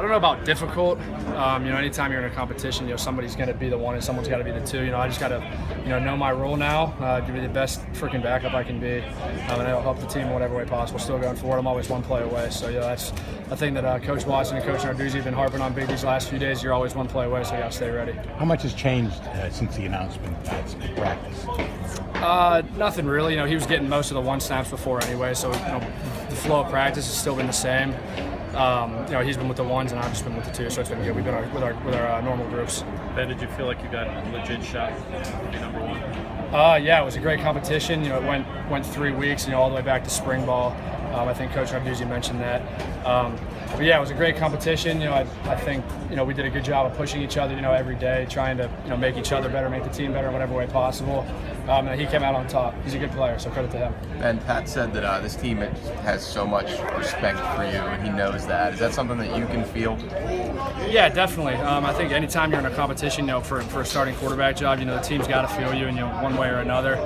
don't know about difficult. Anytime you're in a competition, somebody's going to be the one and someone's got to be the two. I just got to, know my role now, give me the best freaking backup I can be, and it'll help the team in whatever way possible. Still going forward, I'm always one play away. So, that's a thing that Coach Watson and Coach Narduzzi have been harping on big these last few days. You're always one play away, so you got to stay ready. How much has changed since the announcement at practice? Nothing really. He was getting most of the one snaps before anyway, so the flow of practice has still been the same. He's been with the ones and I've just been with the two, so it's been good. We've been with our normal groups. Ben, did you feel like you got a legit shot to be number one? Yeah, it was a great competition. It went 3 weeks, all the way back to spring ball. I think Coach Narduzzi mentioned that. But yeah, it was a great competition. I think we did a good job of pushing each other, every day, trying to make each other better, make the team better in whatever way possible. And he came out on top. He's a good player, so credit to him. And Pat said that this team has so much respect for you, and he knows that. Is that something that you can feel? Yeah, definitely. I think anytime you're in a competition, for a starting quarterback job, the team's got to feel you in one way or another.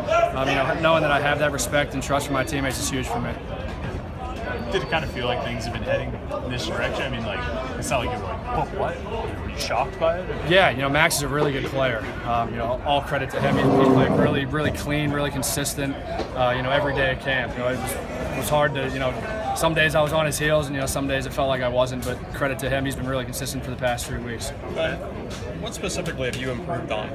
Knowing that I have that respect and trust for my teammates is huge for me. Did it kind of feel like things have been heading in this direction? I mean, it's not like you were like, what? Were you shocked by it? Or? Yeah, Max is a really good player. All credit to him. He played really, really clean, really consistent, every day at camp. It was hard to, some days I was on his heels and, some days it felt like I wasn't, but credit to him. He's been really consistent for the past 3 weeks. What specifically have you improved on,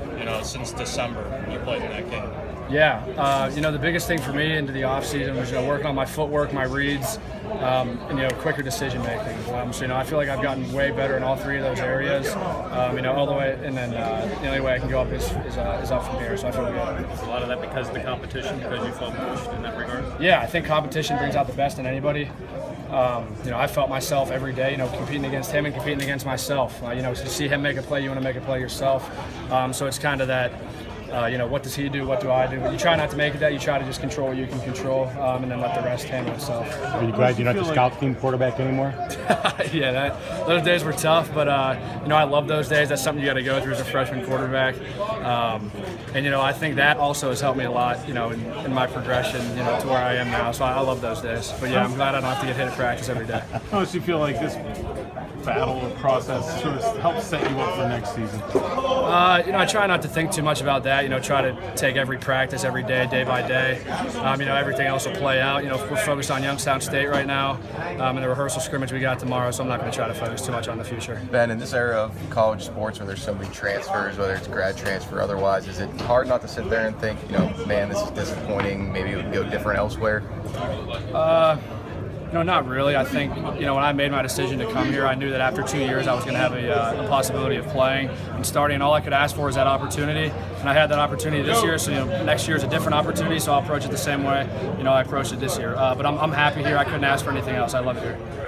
since December when you played in that game? Yeah, the biggest thing for me into the offseason was working on my footwork, my reads, and quicker decision making. So I feel like I've gotten way better in all three of those areas. All the way, and then the only way I can go up is up from here. So I feel good. Is a lot of that because of the competition, because you felt pushed in that regard? Yeah, I think competition brings out the best in anybody. I felt myself every day, competing against him and competing against myself. To see him make a play, you want to make a play yourself. So it's kind of that. What does he do? What do I do? But you try not to make it that. You try to just control what you can control, and then let the rest handle itself. Are you glad you're not the scout team quarterback anymore? Yeah, those days were tough, but I love those days. That's something you got to go through as a freshman quarterback. I think that also has helped me a lot, in my progression, to where I am now. So I love those days. But yeah, I'm glad I don't have to get hit at practice every day. How much do you feel like this battle or process sort of helps set you up for next season? I try not to think too much about that. Try to take every practice every day, day by day. Everything else will play out. We're focused on Youngstown State right now, and the rehearsal scrimmage we got tomorrow. So I'm not going to try to focus too much on the future. Ben, in this era of college sports where there's so many transfers, whether it's grad transfer or otherwise, is it hard not to sit there and think, man, this is disappointing. Maybe it would go different elsewhere? No, not really. I think, when I made my decision to come here, I knew that after 2 years I was going to have a possibility of playing and starting, and all I could ask for is that opportunity. And I had that opportunity this year, so next year is a different opportunity, so I'll approach it the same way I approached it this year. But I'm happy here. I couldn't ask for anything else. I love it here.